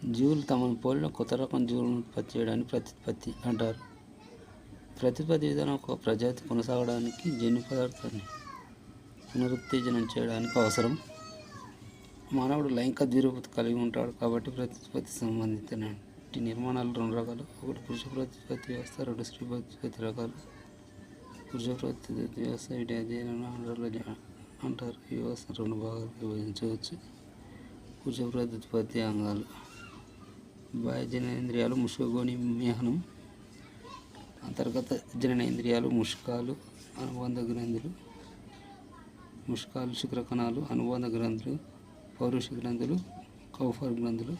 జీవులు తమను పోలిన కొత్త రకం జీవులను ఉత్పత్తి చేయడాన్ని ప్రత్యుత్పత్తి అంటారు. ప్రత్యుత్పత్తి విధానం ఒక ప్రజాతి కొనసాగడానికి జన్యు పదార్థాన్ని పునరుత్తేజనం చేయడానికి అవసరం. మానవుడు లైంగిక ద్విరూపత కలిగి ఉంటాడు కాబట్టి ప్రత్యుత్పత్తి సంబంధిత నిర్మాణాలు రెండు రకాలు. ఒకటి పురుష ప్రత్యుత్పత్తి వ్యవస్థ, రెండు స్త్రీ ప్రత్యుత్పత్తి రకాలు. పురుష ప్రత్యుత్పత్తి వ్యవస్థ వీటి అధ్యయనం అంటారు. ఈ వ్యవస్థ రెండు భాగాలు విభజించవచ్చు. పురుష ప్రత్యుత్పత్తి అంగాలు: బాహ్య జననేంద్రియాలు, ముష్కగోని మేహనం. అంతర్గత జననేంద్రియాలు: ముష్కాలు, అనుబంధ గ్రంథులు. ముష్కాలు శుక్రకణాలు, అనుబంధ గ్రంథులు, పౌరుష గ్రంథులు, కౌఫర్ గ్రంథులు.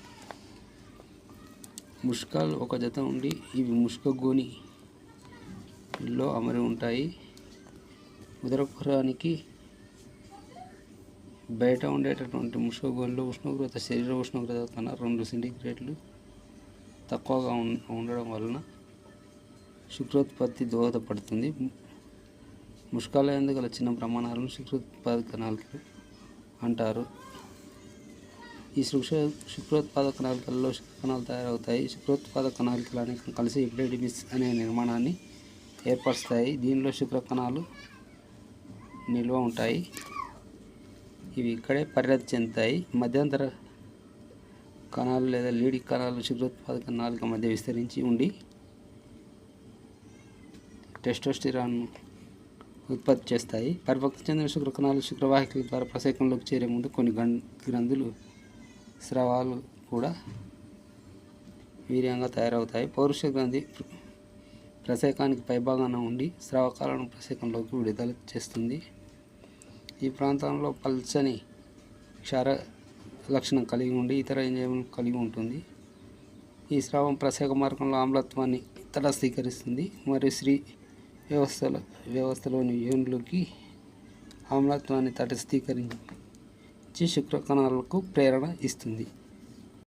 ముష్కాలు ఒక జత ఉండి ఇవి ముష్కగోనిలో అమరి ఉంటాయి. ఉదరపురానికి బయట ఉండేటటువంటి ముష్కగోనిలో శరీర ఉష్ణోగ్రత కన్నా 2 సెంటీగ్రేడ్లు తక్కువగా ఉండడం వలన శుక్రోత్పత్తి దోహదపడుతుంది. ముష్కాల యందు గల చిన్న ప్రమాణాలను శుక్రోత్పాదక నాళికలు అంటారు. ఈ శుక్రోత్పాదక నాళికలలో శుక్రకణాలు తయారవుతాయి. శుక్రోత్పాదక నాళికలు అనేకం కలిసి ఎపిడెడిమిస్ అనే నిర్మాణాన్ని ఏర్పరుస్తాయి. దీనిలో శుక్రకణాలు నిల్వ ఉంటాయి. ఇవి ఇక్కడే పరిణతి చెందుతాయి. మధ్యంతర కణాలు లేదా లీడి కణాలు శుక్రోత్పాదక నాళిక మధ్య విస్తరించి ఉండి టెస్టోస్టిరాన్ను ఉత్పత్తి చేస్తాయి. పరిపక్వత చెందిన శుక్రకణాలు శుక్రవాహికల ద్వారా ప్రసేకంలోకి చేరే ముందు కొన్ని గ్రంథులు, స్రావాలు కూడా వీర్యంగా తయారవుతాయి. పౌరుష గ్రంథి ప్రసేకానికి పైభాగాన ఉండి స్రావకాలను ప్రసేకంలోకి విడుదల చేస్తుంది. ఈ ప్రాంతంలో పల్చని క్షార లక్షణం కలిగి ఉండి ఇతర ఎంజైమ్లను కలిగి ఉంటుంది. ఈ స్రావం ప్రసేక మార్గంలో ఆమ్లత్వాన్ని తటస్థీకరిస్తుంది మరియు స్త్రీ వ్యవస్థలోని యోనులకి ఆమ్లత్వాన్ని తటస్థీకరించి శుక్రకణాలకు ప్రేరణ ఇస్తుంది.